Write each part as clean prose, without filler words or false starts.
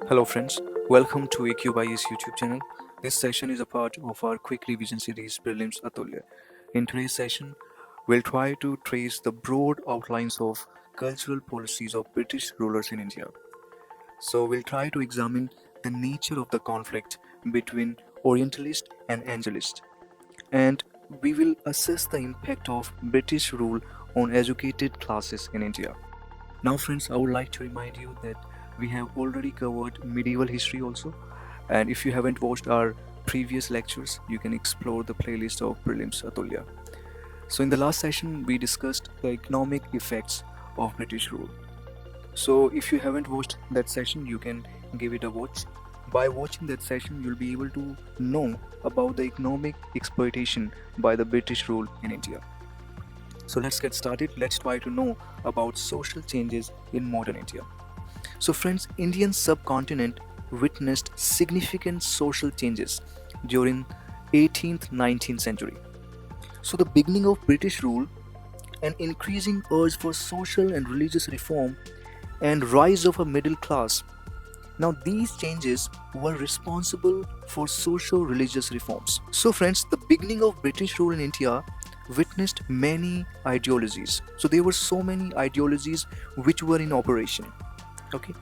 Hello friends, welcome to AQY's YouTube channel. This session is a part of our quick revision series Prelims Atulya. In today's session, we'll try to trace the broad outlines of cultural policies of British rulers in India. So we'll try to examine the nature of the conflict between Orientalist and Angelist, and we will assess the impact of British rule on educated classes in India. Now, friends, I would like to remind you that we have already covered medieval history also, and if you haven't watched our previous lectures, you can explore the playlist of Prelims Atulya. So, in the last session, we discussed the economic effects of British rule. So, if you haven't watched that session, you can give it a watch. By watching that session, you'll be able to know about the economic exploitation by the British rule in India. So let's get started. Let's try to know about social changes in modern India. So friends, Indian subcontinent witnessed significant social changes during 18th 19th century. So the beginning of British rule, an increasing urge for social and religious reform, and rise of a middle class. Now these changes were responsible for social religious reforms. So friends, the beginning of British rule in India witnessed many ideologies. So there were so many ideologies which were in operation. Okay.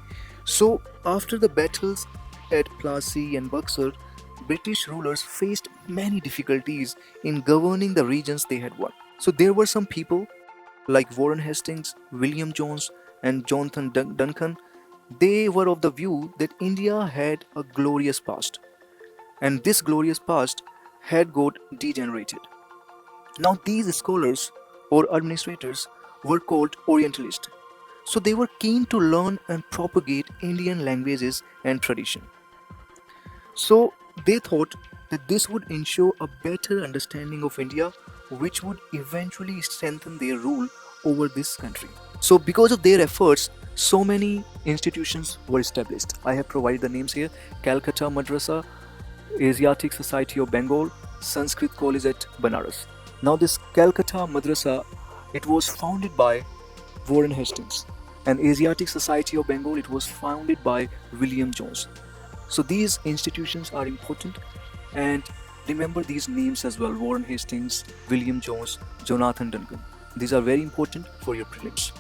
So after the battles at Plassey and Buxar, British rulers faced many difficulties in governing the regions they had won. So there were some people like Warren Hastings, William Jones, and Jonathan Duncan. They were of the view that India had a glorious past, and this glorious past had got degenerated. Now, these scholars or administrators were called Orientalists. So, they were keen to learn and propagate Indian languages and tradition. So, they thought that this would ensure a better understanding of India, which would eventually strengthen their rule over this country. So, because of their efforts, so many institutions were established. I have provided the names here: Calcutta Madrasa, Asiatic Society of Bengal, Sanskrit College at Banaras. Now this Calcutta Madrasa, it was founded by Warren Hastings, and Asiatic Society of Bengal, it was founded by William Jones. So these institutions are important, and remember these names as well: Warren Hastings, William Jones, Jonathan Duncan. These are very important for your prelims.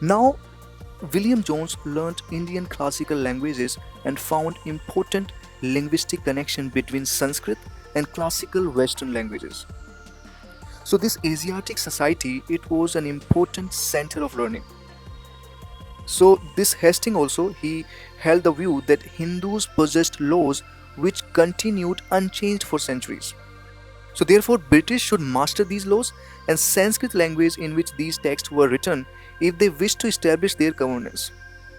Now William Jones learnt Indian classical languages and found important linguistic connection between Sanskrit and classical Western languages. So this Asiatic society, it was an important center of learning. So this Hastings also, he held the view that Hindus possessed laws which continued unchanged for centuries. So therefore British should master these laws and Sanskrit language in which these texts were written if they wish to establish their governance.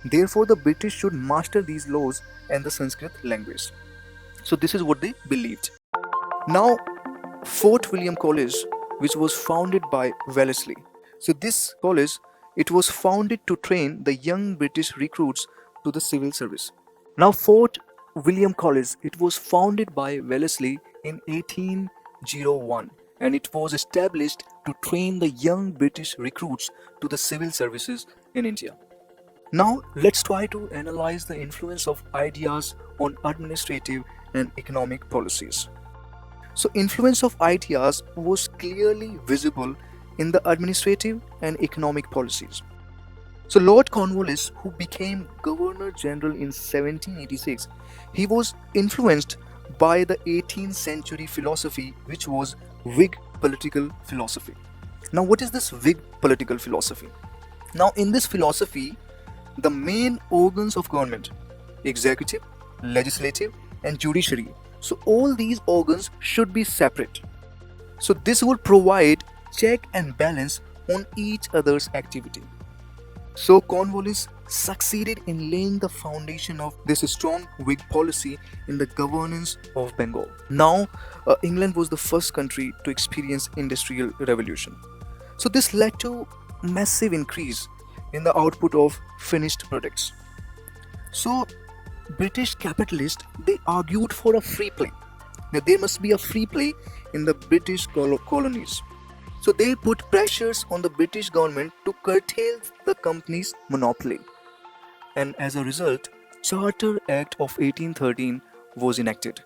Therefore the British should master these laws and the Sanskrit language. So this is what they believed. Now Fort William College, which was founded by Wellesley. So this college, it was founded to train the young British recruits to the civil service. Now Fort William College, it was founded by Wellesley in 1801, and it was established to train the young British recruits to the civil services in India. Now let's try to analyze the influence of ideas on administrative and economic policies. So influence of ideas was clearly visible in the administrative and economic policies. So Lord Cornwallis, who became Governor General in 1786, he was influenced by the 18th century philosophy, which was Whig political philosophy. Now what is this Whig political philosophy? Now in this philosophy, the main organs of government, executive, legislative, and judiciary, so all these organs should be separate. So this would provide check and balance on each other's activity. So Cornwallis succeeded in laying the foundation of this strong Whig policy in the governance of Bengal. Now England was the first country to experience industrial revolution. So this led to massive increase in the output of finished products. So British capitalists, they argued for a free play. Now there must be a free play in the British colonies. So they put pressures on the British government to curtail the company's monopoly. And as a result, Charter Act of 1813 was enacted,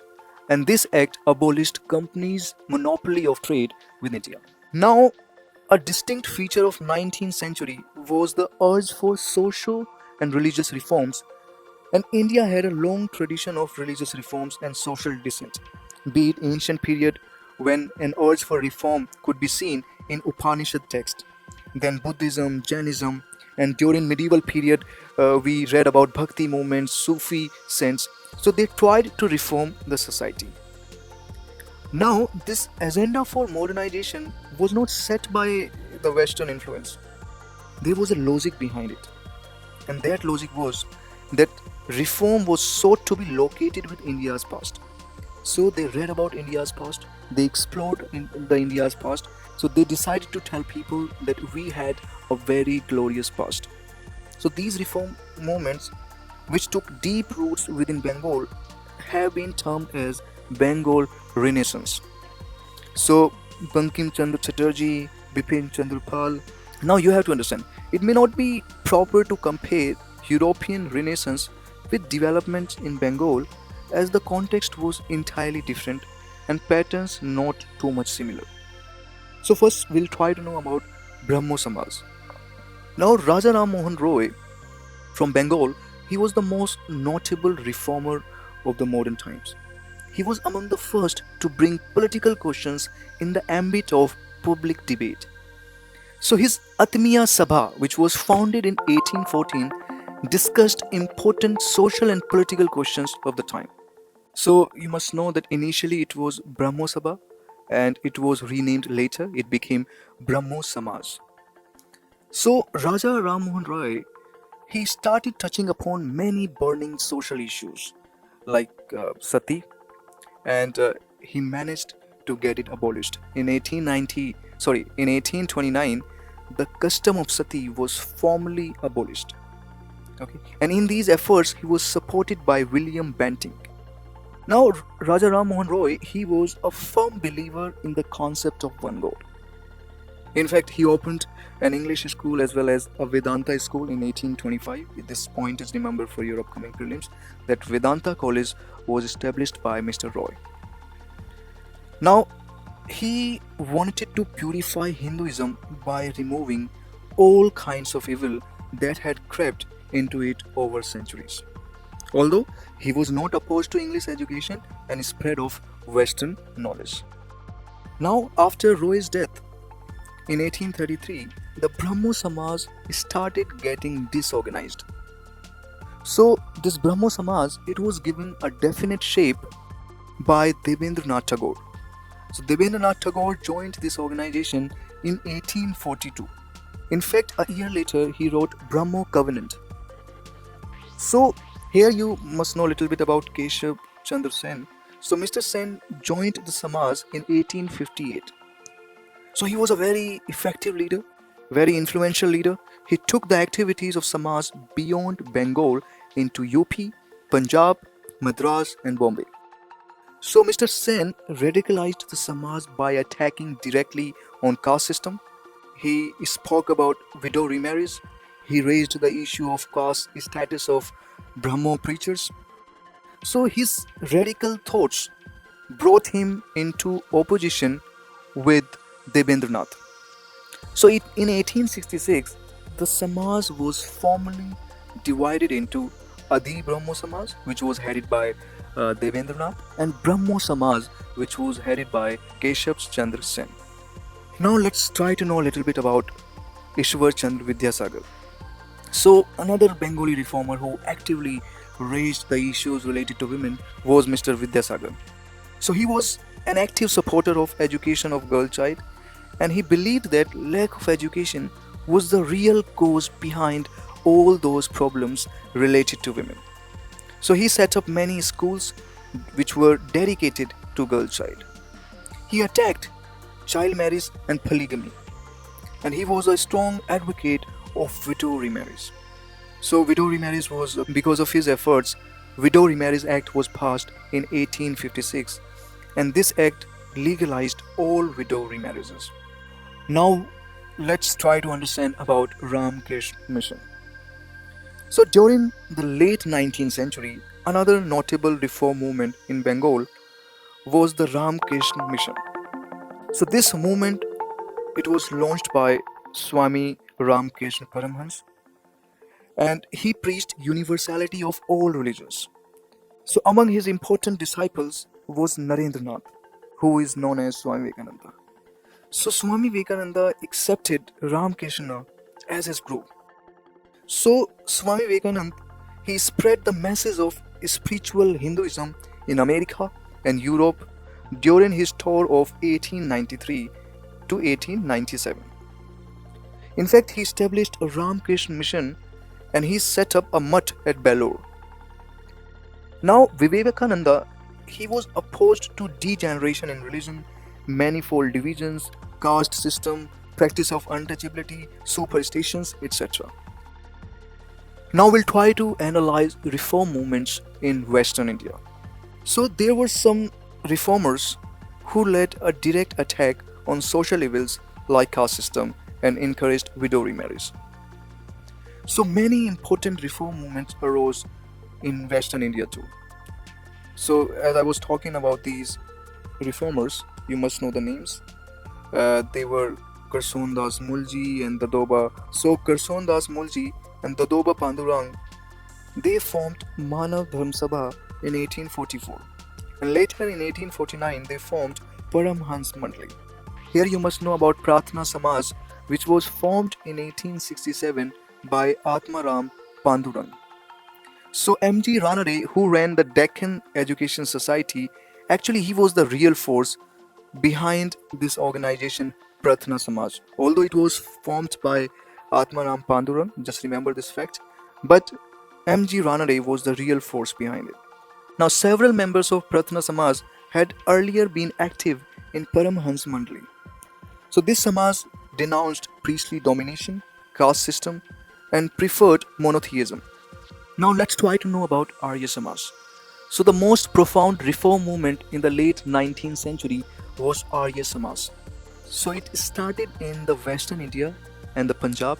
and this act abolished companies' monopoly of trade with India. Now, a distinct feature of 19th century was the urge for social and religious reforms, and India had a long tradition of religious reforms and social dissent, be it ancient period when an urge for reform could be seen in Upanishad text, then Buddhism, Jainism, and during medieval period we read about Bhakti movements, Sufi saints. So they tried to reform the society. Now, this agenda for modernization was not set by the Western influence. There was a logic behind it. And that logic was that reform was sought to be located with India's past. So they read about India's past, they explored in the India's past. So they decided to tell people that we had a very glorious past. So these reform movements, which took deep roots within Bengal, have been termed as Bengal Renaissance. So Bankim Chandra Chatterjee, Bipin Chandra Pal. Now you have to understand, it may not be proper to compare European Renaissance with developments in Bengal, as the context was entirely different and patterns not too much similar. So first we'll try to know about Brahmo Samaj. Now Raja Ram Mohan Roy from Bengal, he was the most notable reformer of the modern times. He was among the first to bring political questions in the ambit of public debate. So his Atmiya Sabha, which was founded in 1814, discussed important social and political questions of the time. So you must know that initially it was Brahmo Sabha and it was renamed later, it became Brahmo Samaj. So Raja Ram Mohan Roy, he started touching upon many burning social issues like sati, and he managed to get it abolished. In 1829, the custom of sati was formally abolished. Okay, and in these efforts, he was supported by William Banting. Now, Raja Ram Mohan Roy, he was a firm believer in the concept of one God. In fact, he opened an English school as well as a Vedanta school in 1825. This point is remembered for your upcoming prelims, that Vedanta College was established by Mr. Roy. Now, he wanted to purify Hinduism by removing all kinds of evil that had crept into it over centuries. Although he was not opposed to English education and spread of Western knowledge. Now, after Roy's death in 1833, the Brahmo Samaj started getting disorganized. So this Brahmo Samaj, it was given a definite shape by Debendranath Tagore. So Debendranath Tagore joined this organization in 1842. In fact, a year later, he wrote Brahmo Covenant. So here you must know a little bit about Keshav Chandra Sen. So Mr. Sen joined the Samaj in 1858. So he was a very effective leader, very influential leader. He took the activities of Samaj beyond Bengal into UP, Punjab, Madras and Bombay. So Mr. Sen radicalized the Samaj by attacking directly on caste system. He spoke about widow remarriage. He raised the issue of caste status of Brahmo preachers. So his radical thoughts brought him into opposition with Debendranath. So in 1866, the Samaj was formally divided into Adi Brahmo Samaj, which was headed by Debendranath, and Brahmo Samaj, which was headed by Keshav Chandra Sen. Now let's try to know a little bit about Ishwar Chandra Vidyasagar. So another Bengali reformer who actively raised the issues related to women was Mr. Vidyasagar. So he was an active supporter of education of girl child, and he believed that lack of education was the real cause behind all those problems related to women. So he set up many schools which were dedicated to girl child. He attacked child marriage and polygamy, and he was a strong advocate of widow remarriage. So widow remarriage was, because of his efforts, Widow Remarriage Act was passed in 1856, and this act legalized all widow remarriages. Now let's try to understand about Ramakrish Mission. So during the late 19th century, another notable reform movement in Bengal was the Ramakrishna Mission. So this movement, it was launched by Swami Ramakrishna Paramhans, and he preached universality of all religions. So among his important disciples was Narendranath, who is known as Swami Vivekananda. So Swami Vivekananda accepted Ramakrishna as his guru. So Swami Vivekananda, he spread the message of spiritual Hinduism in America and Europe during his tour of 1893 to 1897. In fact, he established a Ramakrishna Mission and he set up a mutt at Belur. Now, Vivekananda, he was opposed to degeneration in religion, manifold divisions, caste system, practice of untouchability, superstitions, etc. Now we'll try to analyze reform movements in Western India. So there were some reformers who led a direct attack on social evils like caste system and encouraged widow remarriage. So many important reform movements arose in Western India too. So as I was talking about these reformers, you must know the names. They were Karsandas Mulji and Dadoba. So Karsandas Mulji and Dadoba Pandurang, they formed Manav Dharm Sabha in 1844. And later in 1849, they formed Paramhans Mandali. Here you must know about Pratna Samaj, which was formed in 1867 by Atmaram Pandurang. So M.G. Ranade, who ran the Deccan Education Society, actually he was the real force behind this organization Pratna Samaj. Although it was formed by Atmaram Pandurang, just remember this fact, but M.G. Ranade was the real force behind it. Now several members of Pratna Samaj had earlier been active in Paramhans Mandali. So this Samaj denounced priestly domination, caste system, and preferred monotheism. Now let's try to know about Arya Samaj. So the most profound reform movement in the late 19th century was Arya Samaj. So it started in the Western India and the Punjab,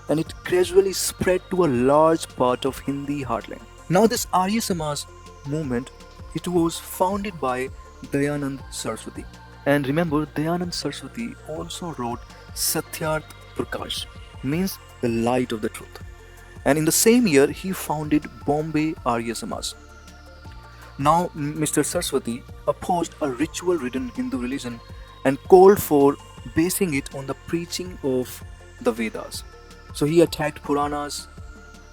and it gradually spread to a large part of Hindi heartland. Now this Arya Samaj movement, it was founded by Dayanand Saraswati. And remember, Dayanand Saraswati also wrote Satyarth Prakash, means the light of the truth. And in the same year, he founded Bombay Arya Samaj. Now, Mr. Saraswati opposed a ritual-ridden Hindu religion and called for basing it on the preaching of the Vedas. So he attacked Puranas,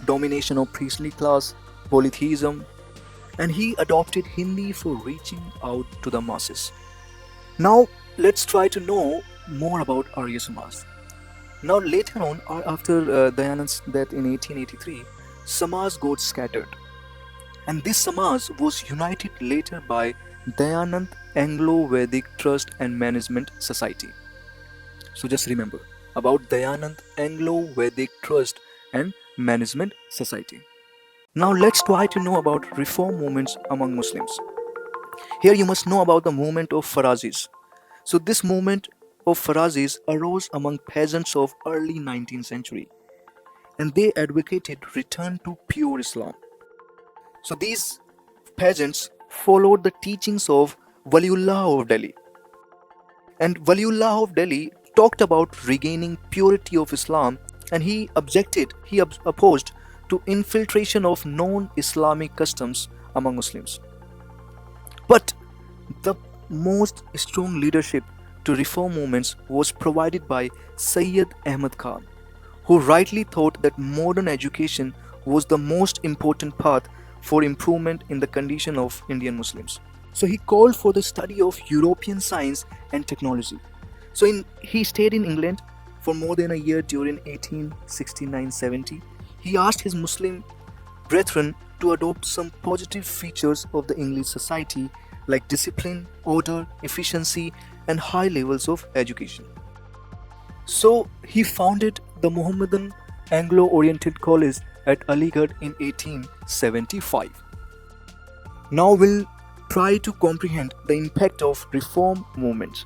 domination of priestly class, polytheism, and he adopted Hindi for reaching out to the masses. Now, let's try to know more about Arya Samaj. Now, later on, after Dayanand's death in 1883, Samaj got scattered. And this Samaj was united later by Dayanand Anglo-Vedic Trust and Management Society. So just remember about Dayanand Anglo-Vedic Trust and Management Society. Now let's try to know about reform movements among Muslims. Here you must know about the movement of Pharisees. So this movement of Pharisees arose among peasants of early 19th century, and they advocated return to pure Islam. So these peasants followed the teachings of Waliullah of Delhi. And Waliullah of Delhi talked about regaining purity of Islam, and he opposed to infiltration of non-Islamic customs among Muslims. But the most strong leadership to reform movements was provided by Sayyid Ahmad Khan, who rightly thought that modern education was the most important path for improvement in the condition of Indian Muslims. So he called for the study of European science and technology. So he stayed in England for more than a year during 1869-70. He asked his Muslim brethren to adopt some positive features of the English society like discipline, order, efficiency, and high levels of education. So he founded the Mohammedan Anglo-Oriented College at Aligarh in 1875. Now we'll try to comprehend the impact of reform movements.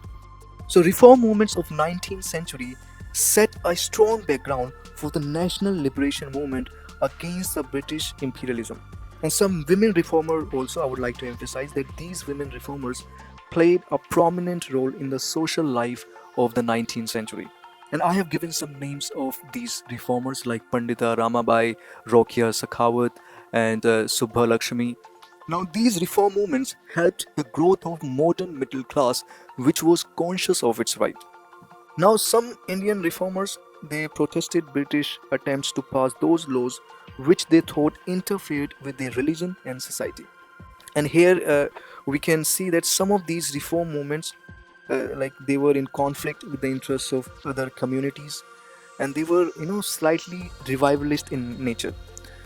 So reform movements of 19th century set a strong background for the national liberation movement against the British imperialism. And some women reformers also, I would like to emphasize that these women reformers played a prominent role in the social life of the 19th century. And I have given some names of these reformers like Pandita Ramabai, Rokia Sakhawat, and Subha Lakshmi. Now, these reform movements helped the growth of modern middle class, which was conscious of its right. Now, some Indian reformers they protested British attempts to pass those laws which they thought interfered with their religion and society. And here we can see that some of these reform movements, like they were in conflict with the interests of other communities, and they were slightly revivalist in nature.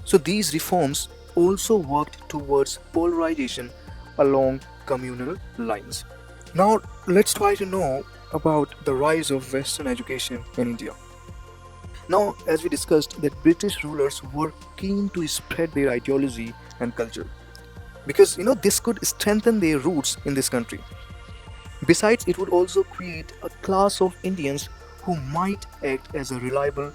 So these reforms also worked towards polarization along communal lines. Now, let's try to know about the rise of Western education in India. Now, as we discussed, that British rulers were keen to spread their ideology and culture because this could strengthen their roots in this country. Besides, it would also create a class of Indians who might act as a reliable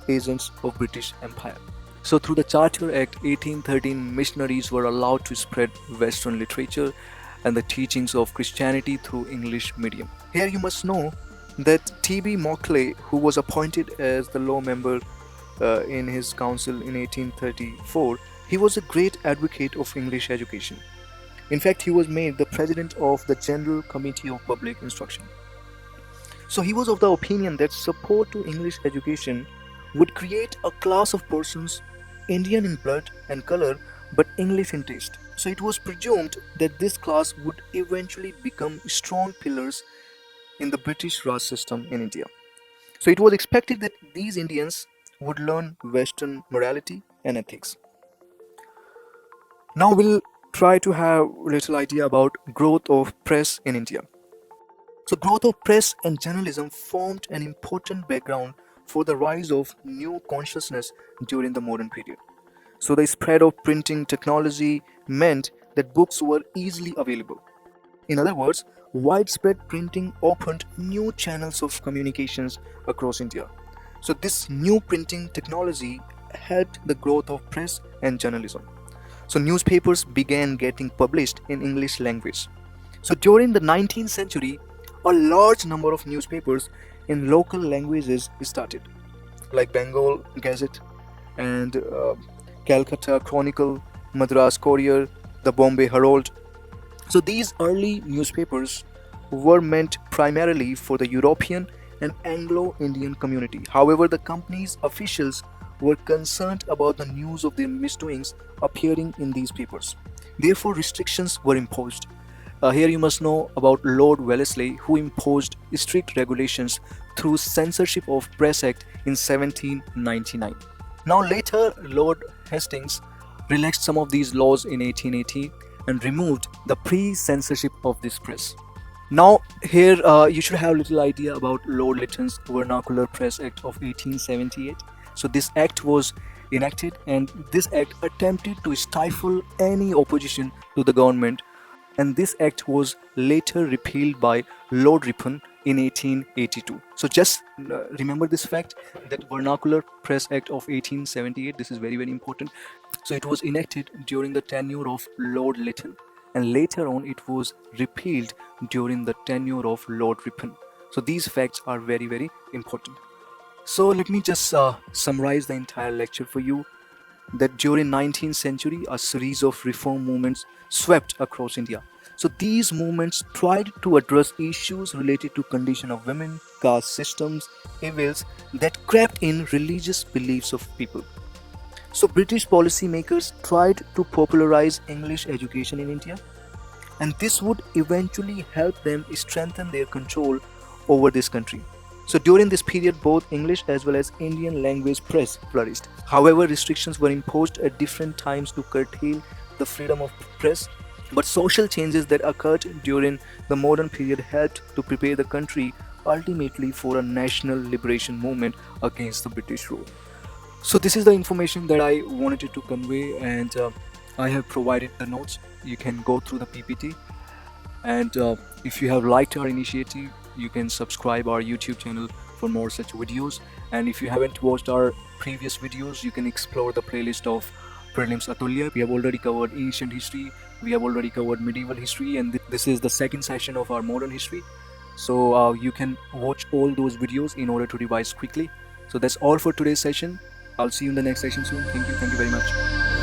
agents of British Empire. So through the Charter Act 1813, missionaries were allowed to spread Western literature and the teachings of Christianity through English medium. Here you must know that T.B. Macaulay, who was appointed as the law member in his council in 1834, he was a great advocate of English education. In fact, he was made the president of the General Committee of Public Instruction. So he was of the opinion that support to English education would create a class of persons Indian in blood and color but English in taste. So it was presumed that this class would eventually become strong pillars in the British Raj system in India. So it was expected that these Indians would learn Western morality and ethics. Now we'll try to have a little idea about growth of press in India. So growth of press and journalism formed an important background for the rise of new consciousness during the modern period. So the spread of printing technology meant that books were easily available. In other words, widespread printing opened new channels of communications across India. So this new printing technology helped the growth of press and journalism. So newspapers began getting published in English language. So during the 19th century, a large number of newspapers in local languages started, like Bengal Gazette and Calcutta Chronicle, Madras Courier, the Bombay Herald. So these early newspapers were meant primarily for the European and Anglo-Indian community. However, the company's officials were concerned about the news of their misdoings appearing in these papers. Therefore, restrictions were imposed. Here you must know about Lord Wellesley, who imposed strict regulations through Censorship of Press Act in 1799. Now later, Lord Hastings relaxed some of these laws in 1880 and removed the pre-censorship of this press. Now here you should have a little idea about Lord Lytton's Vernacular Press Act of 1878. So this act was enacted, and this act attempted to stifle any opposition to the government, and this act was later repealed by Lord Ripon in 1882. So just remember this fact, that Vernacular Press Act of 1878, this is very very important. So it was enacted during the tenure of Lord Lytton, and later on it was repealed during the tenure of Lord Ripon. So these facts are very very important. So let me just summarize the entire lecture for you, that during 19th century a series of reform movements swept across India. So these movements tried to address issues related to condition of women, caste systems, evils that crept in religious beliefs of people. So British policymakers tried to popularize English education in India, and this would eventually help them strengthen their control over this country. So during this period, both English as well as Indian language press flourished. However, restrictions were imposed at different times to curtail the freedom of press. But social changes that occurred during the modern period helped to prepare the country ultimately for a national liberation movement against the British rule. So this is the information that I wanted to convey, and I have provided the notes. You can go through the PPT, and if you have liked our initiative, you can subscribe our YouTube channel for more such videos. And if you haven't watched our previous videos, you can explore the playlist of Prelims Atulya. We have already covered ancient history, we have already covered medieval history, and this is the second session of our modern history. So you can watch all those videos in order to revise quickly. So that's all for today's session. I'll see you in the next session soon. Thank you very much.